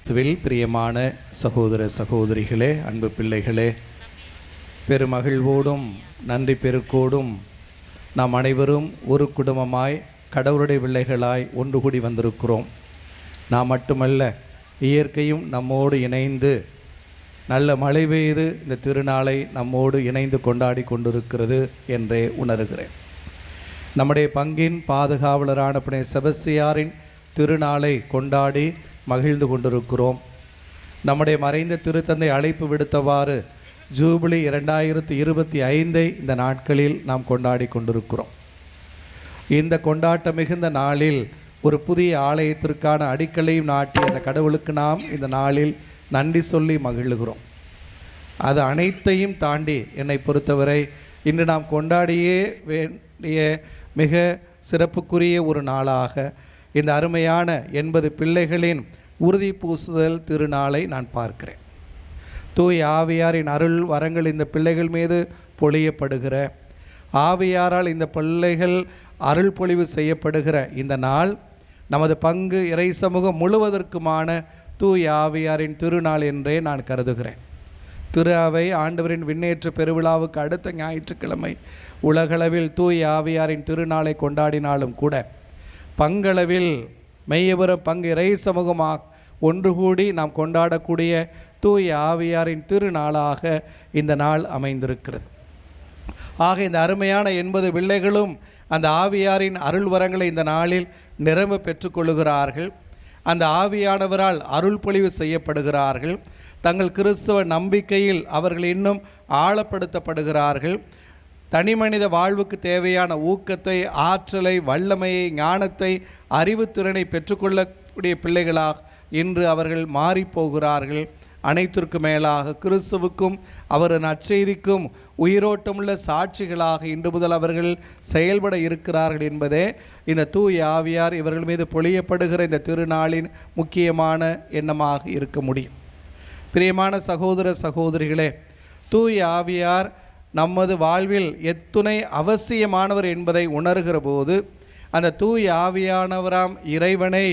பிரியமான சகோதர சகோதரிகளே, அன்பு பிள்ளைகளே, பெருமகிழ்வோடும் நன்றி பெருக்கோடும் நாம் அனைவரும் ஒரு குடும்பமாய் கடவுளுடைய பிள்ளைகளாய் ஒன்று கூடி வந்திருக்கிறோம். நாம் மட்டுமல்ல, இயற்கையும் நம்மோடு இணைந்து நல்ல மழை பெய்து இந்த திருநாளை நம்மோடு இணைந்து கொண்டாடி கொண்டிருக்கிறது என்றே உணர்கிறேன். நம்முடைய பங்கின் பாதுகாவலரான புனித செபஸ்தியாரின் திருநாளை கொண்டாடி மகிழ்ந்து கொண்டிருக்கிறோம். நம்முடைய மறைந்த திருத்தந்தை அழைப்பு விடுத்தவாறு ஜூபிலி 2025 இந்த நாட்களில் நாம் கொண்டாடி கொண்டிருக்கிறோம். இந்த கொண்டாட்ட மிகுந்த நாளில் ஒரு புதிய ஆலயத்திற்கான அடிக்கலையும் நாட்டி அந்த கடவுளுக்கு நாம் இந்த நாளில் நன்றி சொல்லி மகிழ்கிறோம். அது அனைத்தையும் தாண்டி என்னை பொறுத்தவரை இன்று நாம் கொண்டாடியே வேண்டிய மிக சிறப்புக்குரிய ஒரு நாளாக இந்த அருமையான 80 பிள்ளைகளின் உறுதி பூசுதல் திருநாளை நான் பார்க்கிறேன். தூய் ஆவியாரின் அருள் வரங்கள் இந்த பிள்ளைகள் மீது பொழியப்படுகிற, ஆவியாரால் இந்த பிள்ளைகள் அருள் பொழிவு செய்யப்படுகிற இந்த நாள் நமது பங்கு இறை சமூகம் முழுவதற்குமான தூய் ஆவியாரின் திருநாள் என்றே நான் கருதுகிறேன். திரு அவை ஆண்டவரின் விண்ணேற்ற பெருவிழாவுக்கு அடுத்த ஞாயிற்றுக்கிழமை உலகளவில் தூய் ஆவியாரின் திருநாளை கொண்டாடினாலும் கூட பங்களவில் மெய்யபுரம் பங்கு இறை சமூகமாக ஒன்று கூடி நாம் கொண்டாடக்கூடிய தூய் ஆவியாரின் திருநாளாக இந்த நாள் அமைந்திருக்கிறது. ஆக இந்த அருமையான 80 பிள்ளைகளும் அந்த ஆவியாரின் அருள் வரங்களை இந்த நாளில் நிரம்ப பெற்றுக்கொள்ளுகிறார்கள். அந்த ஆவியானவரால் அருள் பொழிவு செய்யப்படுகிறார்கள். தங்கள் கிறிஸ்தவ நம்பிக்கையில் அவர்கள் இன்னும் ஆழப்படுத்தப்படுகிறார்கள். தனிமனித வாழ்வுக்கு தேவையான ஊக்கத்தை, ஆற்றலை, வல்லமையை, ஞானத்தை, அறிவுத்திறனை பெற்றுக்கொள்ளக்கூடிய பிள்ளைகளாக இன்று அவர்கள் மாறிப்போகிறார்கள். அனைத்திற்கு மேலாக கிறிஸ்துவுக்கும் அவர் நற்செய்திக்கும் உயிரோட்டமுள்ள சாட்சிகளாக இன்று முதல் அவர்கள் செயல்பட இருக்கிறார்கள் என்பதே இந்த தூய ஆவியார் இவர்கள் மீது பொழியப்படுகிற இந்த திருநாளின் முக்கியமான எண்ணமாக இருக்க முடியும். பிரியமான சகோதர சகோதரிகளே, தூய ஆவியார் நமது வாழ்வில் எத்துணை அவசியமானவர் என்பதை உணர்கிற போது அந்த தூய ஆவியானவராம் இறைவனை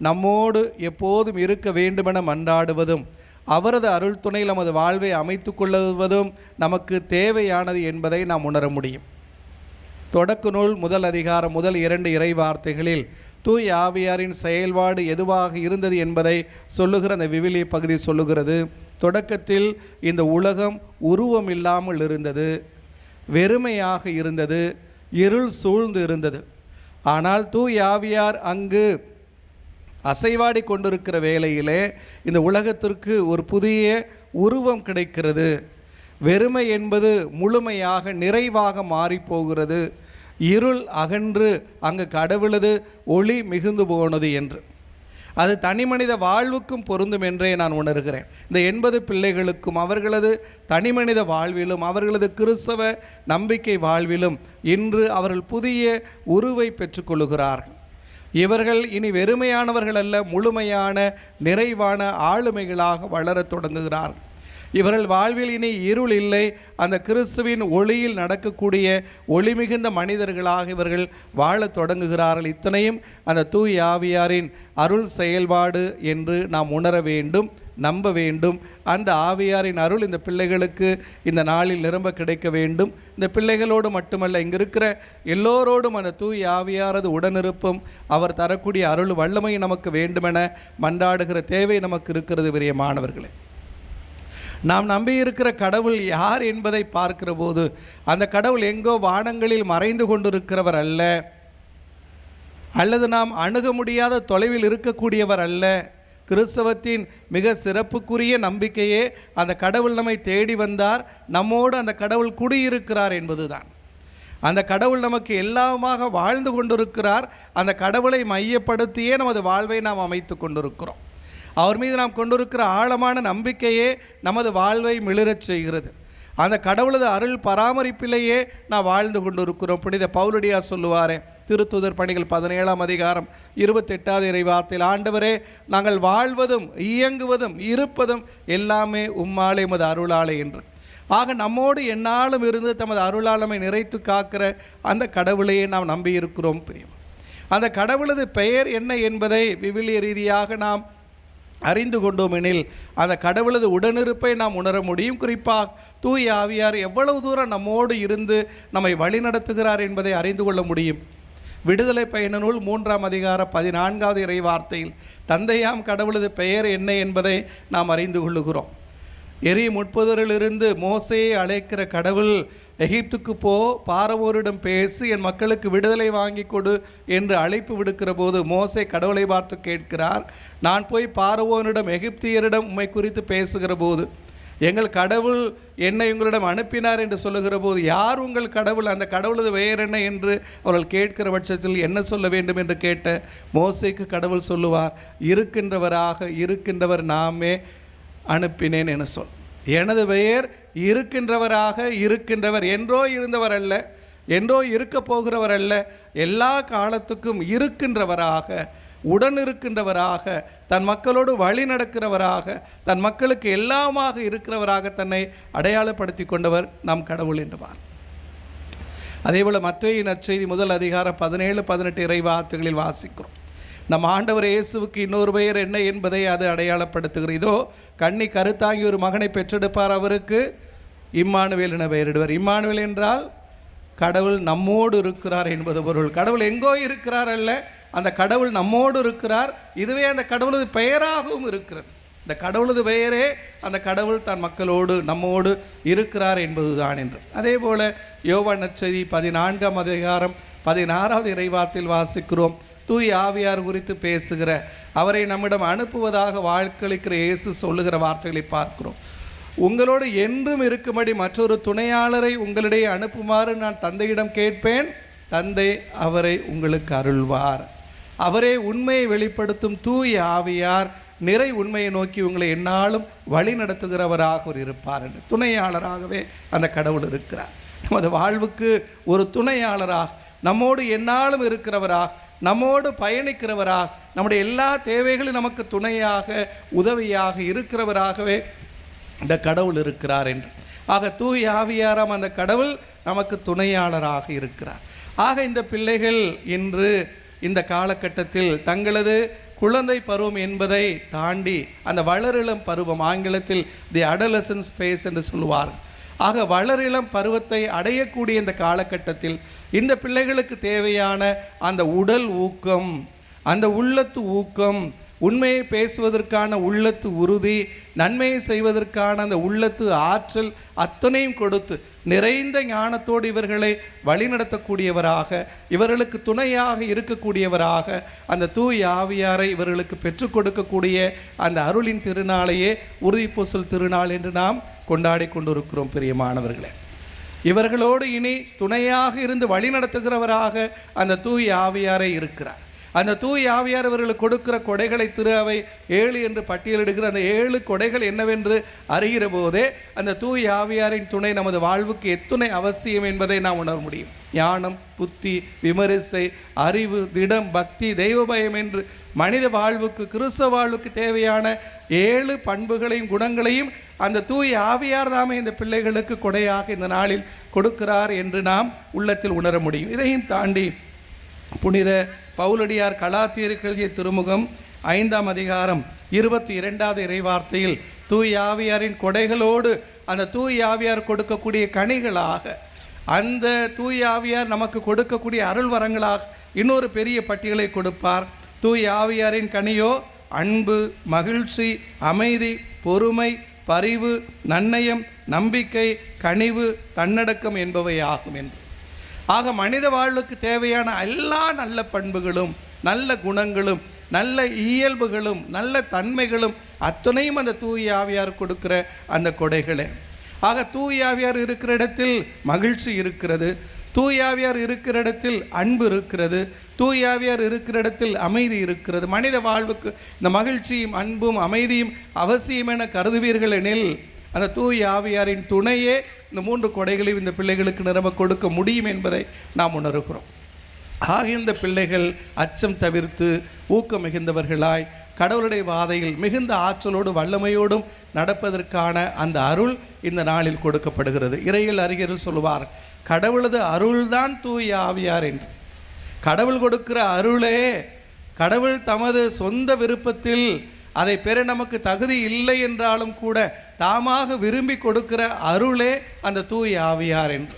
நம்மோடு எப்போதும் இருக்க வேண்டுமென மன்றாடுவதும் அவரது அருள் துணையில் நமது வாழ்வை அமைத்து கொள்வதும் நமக்கு தேவையானது என்பதை நாம் உணர முடியும். தொடக்க நூல் முதல் அதிகாரம் முதல் 2 இறை வார்த்தைகளில் தூய் ஆவியாரின் செயல்பாடு எதுவாக இருந்தது என்பதை சொல்லுகிற அந்த விவிலிய பகுதி சொல்லுகிறது. தொடக்கத்தில் இந்த உலகம் உருவம் இல்லாமல் இருந்தது, வெறுமையாக இருந்தது, இருள் சூழ்ந்து இருந்தது. ஆனால் தூய் ஆவியார் அங்கு அசைவாடி கொண்டிருக்கிற வேளையிலே இந்த உலகத்திற்கு ஒரு புதிய உருவம் கிடைக்கிறது. வெறுமை என்பது முழுமையாக நிறைவாக மாறிப்போகிறது. இருள் அகன்று அங்கு கடவுளது ஒளி மிகுந்து போனது என்று அது தனிமனித வாழ்வுக்கும் பொருந்தும் என்றே நான் உணர்கிறேன். இந்த 80 பிள்ளைகளுக்கும் அவர்களது தனிமனித வாழ்விலும் அவர்களது கிறிஸ்தவ நம்பிக்கை வாழ்விலும் இன்று அவர்கள் புதிய உருவை பெற்றுக்கொள்ளுகிறார்கள். இவர்கள் இனி வெறுமையானவர்கள் அல்ல, முழுமையான நிறைவான ஆளுமைகளாக வளரத் தொடங்குகிறார்கள். இவர்கள் வாழ்வில் இனி இருள் இல்லை, அந்த கிறிஸ்துவின் ஒளியில் நடக்கக்கூடிய ஒளி மிகுந்த மனிதர்களாக இவர்கள் வாழத் தொடங்குகிறார்கள். இத்தனையும் அந்த தூய் ஆவியாரின் அருள் செயல்பாடு என்று நாம் உணர வேண்டும், நம்ப வேண்டும். அந்த ஆவியாரின் அருள் இந்த பிள்ளைகளுக்கு இந்த நாளில் நிரம்ப கிடைக்க வேண்டும். இந்த பிள்ளைகளோடு மட்டுமல்ல, இங்கு இருக்கிற எல்லோரோடும் அந்த தூய் ஆவியாரது உடனிருப்பும் அவர் தரக்கூடிய அருள் வல்லமை நமக்கு வேண்டுமென மன்றாடுகிற தேவை நமக்கு இருக்கிறது. பிரியமானவர்களே, நாம் நம்பியிருக்கிற கடவுள் யார் என்பதை பார்க்கிற போது அந்த கடவுள் எங்கோ வானங்களில் மறைந்து கொண்டிருக்கிறவர் அல்ல, அல்லது நாம் அணுக முடியாத தொலைவில் இருக்கக்கூடியவர் அல்ல. கிறிஸ்தவத்தின் மிக சிறப்புக்குரிய நம்பிக்கையே அந்த கடவுள் நம்மை தேடி வந்தார், நம்மோடு அந்த கடவுள் குடியிருக்கிறார் என்பதுதான். அந்த கடவுள் நமக்கு எல்லாமாக வாழ்ந்து கொண்டிருக்கிறார். அந்த கடவுளை மையப்படுத்தியே நமது வாழ்வை நாம் அமைத்து கொண்டிருக்கிறோம். அவர் மீது நாம் கொண்டிருக்கிற ஆழமான நம்பிக்கையே நமது வாழ்வை மிளிரச் செய்கிறது. அந்த கடவுளது அருள் பராமரிப்பிலேயே நாம் வாழ்ந்து கொண்டிருக்கிறோம். புனித பவுலடியார் சொல்லுவாரே, திருத்துதர் பணிகள் 17ஆம் அதிகாரம் 28வது இறைவார்த்தையில், ஆண்டவரே, நாங்கள் வாழ்வதும் இயங்குவதும் இருப்பதும் எல்லாமே உம்மாலே உமது அருளாலே என்று. ஆக நம்மோடு எந்நாளும் இருந்து தமது அருளாளமை நிறைத்து காக்கிற அந்த கடவுளையே நாம் நம்பியிருக்கிறோம். பிரியம், அந்த கடவுளது பெயர் என்ன என்பதை விவிலிய ரீதியாக நாம் அறிந்து கொண்டோம் எனில் அந்த கடவுளது உடனிருப்பை நாம் உணர முடியும். குறிப்பாக தூய ஆவியார் எவ்வளவு தூரம் நம்மோடு இருந்து நம்மை வழிநடத்துகிறார் என்பதை அறிந்து கொள்ள முடியும். விடுதலை பயண நூல் 3ஆம் அதிகாரம் 14வது இறை வார்த்தையில் தந்தையாம் கடவுளது பெயர் என்ன என்பதை நாம் அறிந்து கொள்ளுகிறோம். எரி முட்புதரிலிருந்து மோசேயை அழைக்கிற கடவுள், எகிப்துக்கு போ, பார்வோரிடம் பேசி என் மக்களுக்கு விடுதலை வாங்கி கொடு என்று அழைப்பு விடுக்கிற போது மோசே கடவுளை பார்த்து கேட்கிறார், நான் போய் பார்வோனிடம் எகிப்தியரிடம் உம்மை குறித்து பேசுகிற போது எங்கள் கடவுள் என்னை உங்களிடம் அனுப்பினார் என்று சொல்லுகிற போது யார் உங்கள் கடவுள், அந்த கடவுளது பெயர் என்ன என்று அவர்கள் கேட்கிற பட்சத்தில் என்ன சொல்ல வேண்டும் என்று கேட்ட மோசேக்கு கடவுள் சொல்லுவார், இருக்கின்றவர் நாமே அனுப்பினேன் என சொல். எனது பெயர் இருக்கின்றவராக இருக்கின்றவர், என்றோ இருந்தவர் அல்ல, என்றோ இருக்க போகிறவர் அல்ல, எல்லா காலத்துக்கும் இருக்கின்றவராக, உடன் இருக்கின்றவராக, தன் மக்களோடு வழி நடக்கிறவராக, தன் மக்களுக்கு எல்லாமாக இருக்கிறவராக தன்னை அடையாளப்படுத்தி கொண்டவர் நம் கடவுள் என்றுவார். அதேபோல் மத்தேயு நற்செய்தி 1 அதிகாரம் 17-18 இறை வார்த்தைகளில் வாசிக்கிறோம். நம் ஆண்டவர் இயேசுவுக்கு இன்னொரு பெயர் என்ன என்பதை அது அடையாளப்படுத்துகிறது. இதோ கன்னி கருத்தாங்கி ஒரு மகனை பெற்றெடுப்பார், அவருக்கு இம்மானுவேல் என பெயரிடுவார். இம்மானுவேல் என்றால் கடவுள் நம்மோடு இருக்கிறார் என்பது பொருள். கடவுள் எங்கோ இருக்கிறார் அல்ல, அந்த கடவுள் நம்மோடு இருக்கிறார். இதுவே அந்த கடவுளது பெயராகவும் இருக்கிறது. இந்த கடவுளது பெயரே அந்த கடவுள் தன் மக்களோடு நம்மோடு இருக்கிறார் என்பதுதான் என்று. அதே போல யோவான் நற்செய்தி 14ஆம் அதிகாரம் 16வது இறைவார்த்தையில் வாசிக்கிறோம். தூய் ஆவியார் குறித்து பேசுகிற, அவரை நம்மிடம் அனுப்புவதாக வாக்களிக்கிற இயேசு சொல்லுகிற வார்த்தைகளை பார்க்கிறோம். உங்களோடு என்றும் இருக்கும்படி மற்றொரு துணையாளரை உங்களிடையே அனுப்புமாறு நான் தந்தையிடம் கேட்பேன், தந்தை அவரை உங்களுக்கு அருள்வார். அவரே உண்மையை வெளிப்படுத்தும் தூய் ஆவியார், நிறை உண்மையை நோக்கி உங்களை எந்நாளும் வழி நடத்துகிறவராக அவர் இருப்பார் என்று. துணையாளராகவே அந்த கடவுள் இருக்கிறார். நமது வாழ்வுக்கு ஒரு துணையாளராக, நம்மோடு எந்நாளும் இருக்கிறவராக, நம்மோடு பயணிக்கிறவராக, நம்முடைய எல்லா தேவைகளும் நமக்கு துணையாக உதவியாக இருக்கிறவராகவே இந்த கடவுள் இருக்கிறார் என்று. ஆக தூய் ஆவியாராம் அந்த கடவுள் நமக்கு துணையாளராக இருக்கிறார். ஆக இந்த பிள்ளைகள் இன்று இந்த காலகட்டத்தில் தங்களது குழந்தை பருவம் என்பதை தாண்டி அந்த வளரிளம் பருவம், ஆங்கிலத்தில் தி அடலசன்ஸ் ஃபேஸ் என்று சொல்லுவார்கள். ஆக வளரிளம் பருவத்தை அடையக்கூடிய இந்த காலகட்டத்தில் இந்த பிள்ளைகளுக்கு தேவையான அந்த உடல் ஊக்கம், அந்த உள்ளத்து ஊக்கம், உண்மையை பேசுவதற்கான உள்ளத்து உறுதி, நன்மையை செய்வதற்கான அந்த உள்ளத்து ஆற்றல் அத்தனையும் கொடுத்து நிறைந்த ஞானத்தோடு இவர்களை வழிநடத்தக்கூடியவராக, இவர்களுக்கு துணையாக இருக்கக்கூடியவராக அந்த தூய் ஆவியாரை இவர்களுக்கு பெற்றுக் கொடுக்கக்கூடிய அந்த அருளின் திருநாளையே உறுதிப்பூசல் திருநாள் என்று நாம் கொண்டாடி கொண்டிருக்கிறோம். பிரியமானவர்களே, இவர்களோடு இனி துணையாக இருந்து வழி நடத்துகிறவராக அந்த தூய் ஆவியாரை இருக்கிறார். அந்த தூய் ஆவியார் அவர்களுக்கு கொடுக்கிற கொடைகளை திரு அவை 7 என்று பட்டியலிடுகிற அந்த 7 கொடைகள் என்னவென்று அறிகிற போதே அந்த தூய் ஆவியாரின் துணை நமது வாழ்வுக்கு எத்துணை அவசியம் என்பதை நாம் உணர முடியும். ஞானம், புத்தி, விமரிசை, அறிவு, திடம், பக்தி, தெய்வ பயம் என்று மனித வாழ்வுக்கு, கிறிஸ்தவ வாழ்வுக்கு தேவையான 7 பண்புகளையும் குணங்களையும் அந்த தூய் ஆவியார் தாமே இந்த பிள்ளைகளுக்கு கொடையாக இந்த நாளில் கொடுக்கிறார் என்று நாம் உள்ளத்தில் உணர முடியும். இதையும் தாண்டி புனித பவுலடியார் கலாத்தியருக்கு எழுதிய திருமுகம் 5ஆம் அதிகாரம் 22வது இறைவார்த்தையில் தூய் ஆவியாரின் கொடைகளோடு அந்த தூய் ஆவியார் கொடுக்கக்கூடிய கனிகளாக, அந்த தூய் ஆவியார் நமக்கு கொடுக்கக்கூடிய அருள் வரங்களாக இன்னொரு பெரிய பட்டியலை கொடுப்பார். தூய் ஆவியாரின் கனியோ அன்பு, மகிழ்ச்சி, அமைதி, பொறுமை, பரிவு, நன்னயம், நம்பிக்கை, கனிவு, தன்னடக்கம் என்பவை ஆகும் என்று. ஆக மனித வாழ்வுக்கு தேவையான எல்லா நல்ல பண்புகளும், நல்ல குணங்களும், நல்ல இயல்புகளும், நல்ல தன்மைகளும் அத்தனையும் அந்த தூய் ஆவியார் கொடுக்கிற அந்த கொடைகளே. ஆக தூய் ஆவியார் இருக்கிற இடத்தில் மகிழ்ச்சி இருக்கிறது, தூய் ஆவியார் இருக்கிற இடத்தில் அன்பு இருக்கிறது, தூய் ஆவியார் இருக்கிற இடத்தில் அமைதி இருக்கிறது. மனித வாழ்வுக்கு இந்த மகிழ்ச்சியும் அன்பும் அமைதியும் அவசியம் என கருதுவீர்கள் எனில் அந்த தூய் ஆவியாரின் துணையே இந்த 3 கொடைகளையும் இந்த பிள்ளைகளுக்கு நிரம்ப கொடுக்க முடியும் என்பதை நாம் உணர்கிறோம். ஆக இந்த பிள்ளைகள் அச்சம் தவிர்த்து ஊக்கம் மிகுந்தவர்களாய் கடவுளுடைய பாதையில் மிகுந்த ஆற்றலோடு வல்லமையோடும் நடப்பதற்கான அந்த அருள் இந்த நாளில் கொடுக்கப்படுகிறது. இறையில் அறிஞர்கள் சொல்லுவார், கடவுளது அருள்தான் தூய் ஆவியார் என்று. கடவுள் கொடுக்கிற அருளே, கடவுள் தமது சொந்த விருப்பத்தில் அதை பெற நமக்கு தகுதி இல்லை என்றாலும் கூட தாமாக விரும்பி கொடுக்கிற அருளே அந்த தூய ஆவியார் என்று.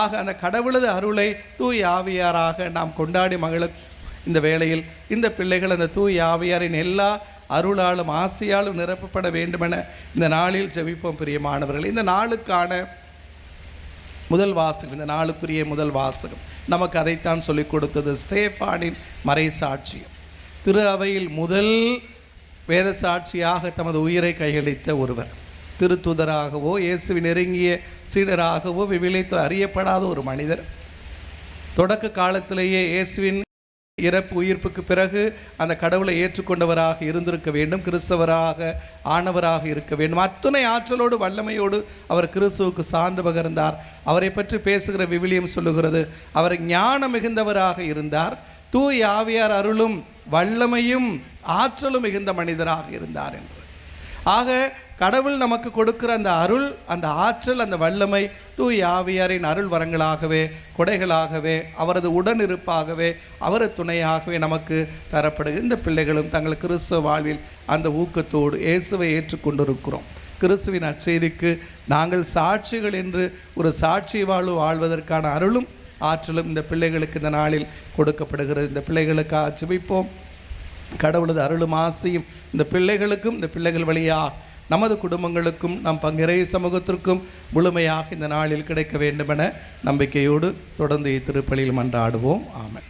ஆக அந்த கடவுளது அருளை தூய ஆவியாராக நாம் கொண்டாடி மகள இந்த வேளையில் இந்த பிள்ளைகள் அந்த தூய ஆவியாரின் எல்லா அருளாலும் ஆசையாலும் நிரப்பப்பட வேண்டுமென இந்த நாளில் ஜெபிப்போம். பிரியமானவர்கள், இந்த நாளுக்கான முதல் வாசகம், இந்த நாளுக்குரிய முதல் வாசகம் நமக்கு அதைத்தான் சொல்லிக் கொடுத்தது. ஸ்தேஃபானின் மறை சாட்சியம். திரு அவையில் முதல் வேத சாட்சியாக தமது உயிரை கையளித்த ஒருவர், திருத்துதராகவோ இயேசுவின் நெருங்கிய சீடராகவோ விவிலியத்தில் அறியப்படாத ஒரு மனிதர். தொடக்க காலத்திலேயே இயேசுவின் இறப்பு உயிர்ப்புக்கு பிறகு அந்த கடவுளை ஏற்றுக்கொண்டவராக இருந்திருக்க வேண்டும், கிறிஸ்தவராக ஆனவராக இருக்க வேண்டும். அத்துணை ஆற்றலோடு வல்லமையோடு அவர் கிறிஸ்துவுக்கு சான்று பகர்ந்தார். அவரை பற்றி பேசுகிற விவிலியம் சொல்லுகிறது, அவர் ஞானம் மிகுந்தவராக இருந்தார், தூய் ஆவியார் அருளும் வல்லமையும் ஆற்றலும் மிகுந்த மனிதராக இருந்தார் என்று. ஆக கடவுள் நமக்கு கொடுக்கிற அந்த அருள், அந்த ஆற்றல், அந்த வல்லமை தூய் ஆவியாரின் அருள் வரங்களாகவே, கொடைகளாகவே, அவரது உடனிருப்பாகவே, அவரது துணையாகவே நமக்கு தரப்படுகிறது. இந்த பிள்ளைகளும் தங்கள் கிறிஸ்துவ வாழ்வில் அந்த ஊக்கத்தோடு இயேசுவை ஏற்றுக்கொண்டிருக்கிறோம். கிறிஸ்துவின் அச்செய்திக்கு நாங்கள் சாட்சிகள் என்று ஒரு சாட்சி வாழ்வதற்கான அருளும் ஆற்றலும் இந்த பிள்ளைகளுக்கு இந்த நாளில் கொடுக்கப்படுகிறது. இந்த பிள்ளைகளுக்கு ஜெபிப்போம். கடவுளது அருளும் ஆசையும் இந்த பிள்ளைகளுக்கும், இந்த பிள்ளைகள் வழியாக நமது குடும்பங்களுக்கும், நம் பங்கிறை சமூகத்திற்கும் முழுமையாக இந்த நாளில் கிடைக்க வேண்டுமென நம்பிக்கையோடு தொடர்ந்து திருப்பலியில் மன்றாடுவோம். ஆமென்.